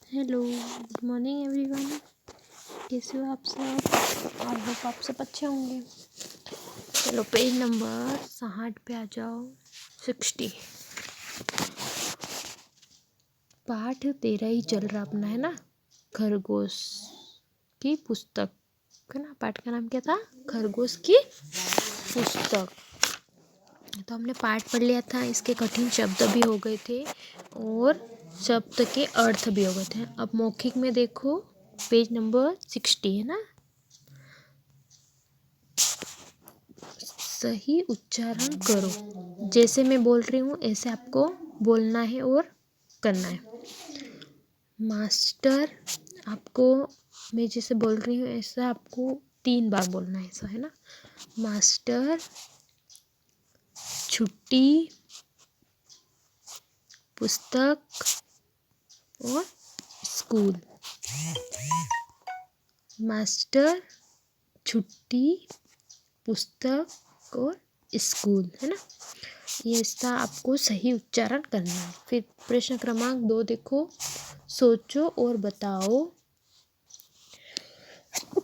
Hello, good morning everyone. कैसे हो आप सब? आई होप आप सब अच्छे होंगे। चलो पेज नंबर 60 पे आ जाओ। 60 पाठ 13 ही चल रहा अपना, है ना। खरगोश की पुस्तक, है ना। पाठ का नाम क्या था? खरगोश की पुस्तक। तो हमने पाठ पढ़ लिया था, इसके कठिन शब्द भी हो गए थे और शब्द के अर्थ भी हो गए थे। अब मौखिक में देखो, पेज नंबर 60, है ना। सही उच्चारण करो, जैसे मैं बोल रही हूँ ऐसे आपको बोलना है और करना है। मास्टर, आपको मैं जैसे बोल रही हूँ ऐसा आपको 3 बार बोलना है, ऐसा, है ना। मास्टर, छुट्टी, पुस्तक और स्कूल। मास्टर, छुट्टी, पुस्तक और स्कूल, है ना। ये इसका आपको सही उच्चारण करना है। फिर प्रश्न क्रमांक 2 देखो, सोचो और बताओ।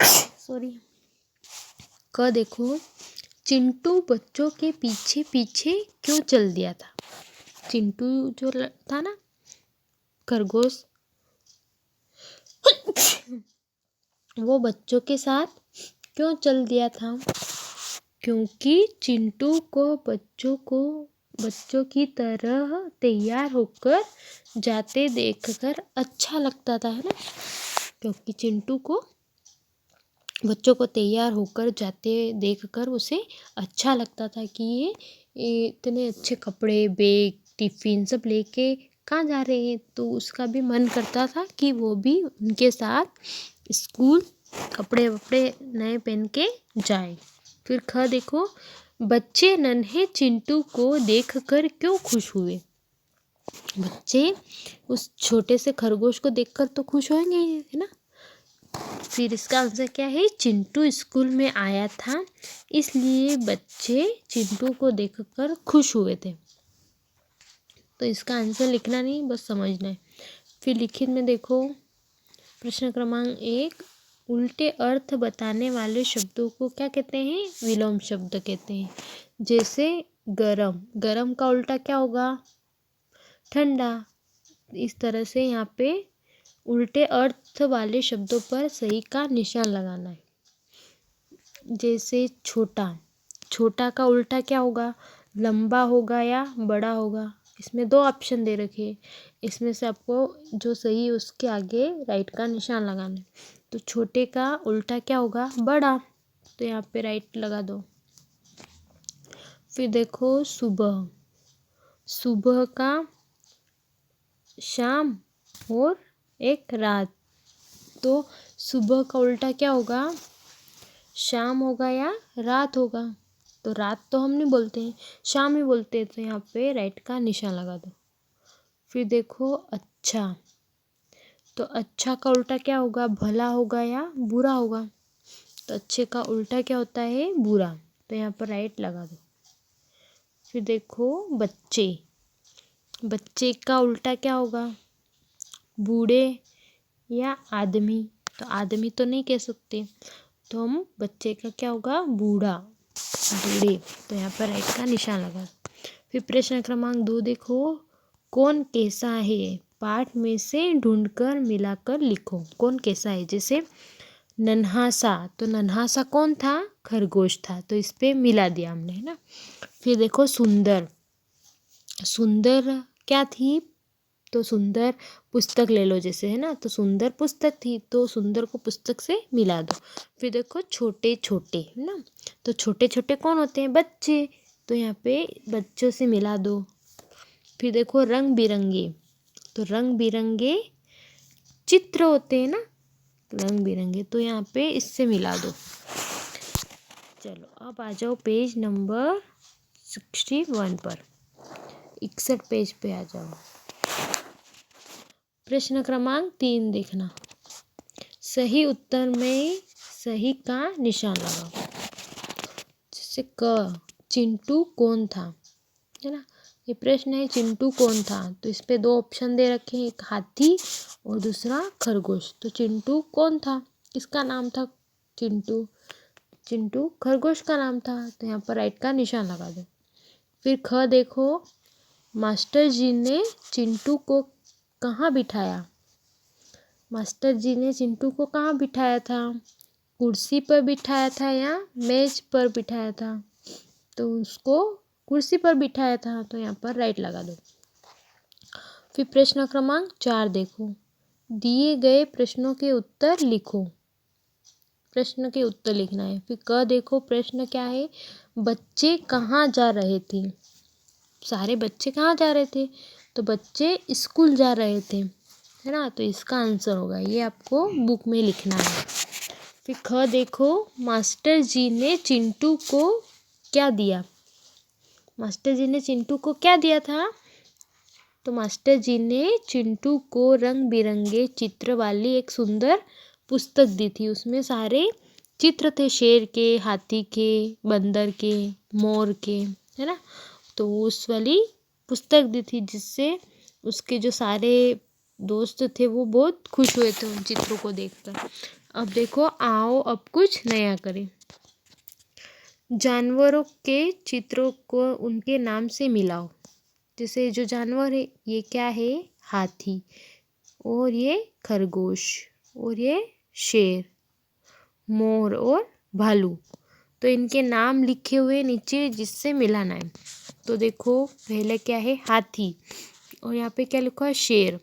सॉरी। क देखो, चिंटू बच्चों के पीछे पीछे क्यों चल दिया था? चिंटू जो था ना, खरगोश, वो बच्चों के साथ क्यों चल दिया था? क्योंकि चिंटू को बच्चों की तरह तैयार होकर जाते देखकर अच्छा लगता था, है ना। क्योंकि चिंटू को बच्चों को तैयार होकर जाते देखकर उसे अच्छा लगता था कि ये इतने अच्छे कपड़े, बैग, टिफ़िन सब लेके कहाँ जा रहे हैं। तो उसका भी मन करता था कि वो भी उनके साथ स्कूल कपड़े वपड़े नए पहन के जाए। फिर ख देखो, बच्चे नन्हे चिंटू को देखकर क्यों खुश हुए? बच्चे उस छोटे से खरगोश को देखकर तो खुश होंगे, है ना। फिर इसका आंसर क्या है? चिंटू स्कूल में आया था, इसलिए बच्चे चिंटू को देखकर खुश हुए थे। तो इसका आंसर लिखना नहीं, बस समझना है। फिर लिखित में देखो, प्रश्न क्रमांक 1, उल्टे अर्थ बताने वाले शब्दों को क्या कहते हैं? विलोम शब्द कहते हैं। जैसे गरम, गरम का उल्टा क्या होगा? ठंडा। इस तरह से यहाँ पे उल्टे अर्थ वाले शब्दों पर सही का निशान लगाना है। जैसे छोटा, छोटा का उल्टा क्या होगा? लंबा होगा या बड़ा होगा? इसमें 2 ऑप्शन दे रखे, इसमें से आपको जो सही है उसके आगे राइट का निशान लगाना है। तो छोटे का उल्टा क्या होगा? बड़ा। तो यहाँ पे राइट लगा दो। फिर देखो सुबह, सुबह का शाम और एक रात। तो सुबह का उल्टा क्या होगा? शाम होगा या रात होगा? तो रात तो हम नहीं बोलते हैं, शाम ही बोलते हैं। तो यहाँ पे राइट का निशान लगा दो। फिर देखो अच्छा, तो अच्छा का उल्टा क्या होगा? भला होगा या बुरा होगा? तो अच्छे का उल्टा क्या होता है? बुरा। तो यहाँ पर राइट लगा दो। फिर देखो बच्चे, बच्चे का उल्टा क्या होगा? बूढ़े या आदमी? तो आदमी तो नहीं कह सकते, तो हम बच्चे का क्या होगा? बूढ़ा, बूढ़े। तो यहाँ पर राइट का निशान लगा। फिर प्रश्न क्रमांक 2 देखो, कौन कैसा है? पाठ में से ढूंढकर मिलाकर लिखो। कौन कैसा है? जैसे नन्हा सा, तो नन्हा सा कौन था? खरगोश था, तो इस पे मिला दिया हमने, है ना। फिर देखो सुंदर, सुंदर क्या थी? तो सुंदर पुस्तक ले लो जैसे, है ना। तो सुंदर पुस्तक थी, तो सुंदर को पुस्तक से मिला दो। फिर देखो छोटे छोटे, है ना। तो छोटे छोटे कौन होते हैं? बच्चे। तो यहाँ पे बच्चों से मिला दो। फिर देखो रंग बिरंगे, तो रंग बिरंगे चित्र होते हैं ना, रंग बिरंगे। तो यहाँ पे इससे मिला दो। चलो अब आ जाओ पेज नंबर 61 पर, 61 पेज पे आ जाओ। प्रश्न क्रमांक 3 देखना, सही उत्तर में सही का निशान लगाओ। जैसे क, चिंटू कौन था, है ना। ये प्रश्न है चिंटू कौन था। तो इस पे 2 ऑप्शन दे रखे हैं, एक हाथी और दूसरा खरगोश। तो चिंटू कौन था, किसका नाम था चिंटू? चिंटू खरगोश का नाम था। तो यहाँ पर राइट का निशान लगा दो। फिर ख देखो, मास्टर जी ने चिंटू को कहाँ बिठाया? मास्टर जी ने चिंटू को कहाँ बिठाया था? कुर्सी पर बिठाया था या मेज पर बिठाया था? तो उसको कुर्सी पर बिठाया था। तो यहाँ पर राइट लगा दो। फिर प्रश्न क्रमांक 4 देखो, दिए गए प्रश्नों के उत्तर लिखो। प्रश्न के उत्तर लिखना है। फिर क देखो, प्रश्न क्या है, बच्चे कहाँ जा रहे थे? सारे बच्चे कहाँ जा रहे थे? तो बच्चे स्कूल जा रहे थे, है ना। तो इसका आंसर होगा, ये आपको बुक में लिखना है। फिर ख देखो, मास्टर जी ने चिंटू को क्या दिया? मास्टर जी ने चिंटू को क्या दिया था? तो मास्टर जी ने चिंटू को रंग बिरंगे चित्र वाली एक सुंदर पुस्तक दी थी। उसमें सारे चित्र थे, शेर के, हाथी के, बंदर के, मोर के, है ना। तो उस वाली पुस्तक दी थी, जिससे उसके जो सारे दोस्त थे वो बहुत खुश हुए थे उन चित्रों को देखकर। अब देखो, आओ अब कुछ नया करें। जानवरों के चित्रों को उनके नाम से मिलाओ। जैसे जो जानवर है, ये क्या है? हाथी, और ये खरगोश, और ये शेर, मोर और भालू। तो इनके नाम लिखे हुए नीचे जिससे मिलाना है। तो देखो, पहले क्या है? हाथी, और यहाँ पे क्या लिखा है? शेर।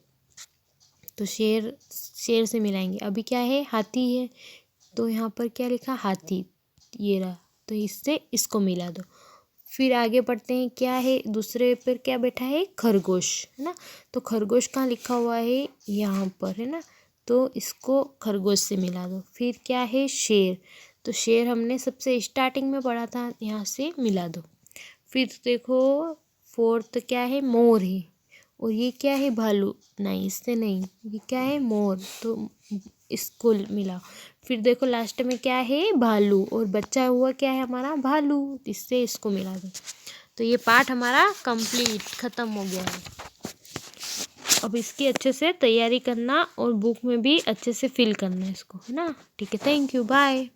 तो शेर से मिलाएंगे। अभी क्या है? हाथी है, तो यहाँ पर क्या लिखा? हाथी, ये रहा। तो इससे इसको मिला दो। फिर आगे बढ़ते हैं, क्या है? दूसरे पर क्या बैठा है? खरगोश, है ना। तो खरगोश कहाँ लिखा हुआ है? यहाँ पर, है ना। तो इसको खरगोश से मिला दो। फिर क्या है? शेर। तो शेर हमने सबसे स्टार्टिंग में पढ़ा था, यहाँ से मिला दो। फिर देखो, फोर्थ क्या है? मोर है, और ये क्या है? भालू। नहीं, इससे नहीं, ये क्या है? मोर। तो इसको मिला। फिर देखो लास्ट में क्या है? भालू, और बचा हुआ क्या है हमारा? भालू। इससे इसको मिला दो। तो ये पार्ट हमारा कंप्लीट ख़त्म हो गया है। अब इसकी अच्छे से तैयारी करना और बुक में भी अच्छे से फिल करना है इसको, है ना। ठीक है, थैंक यू, बाय।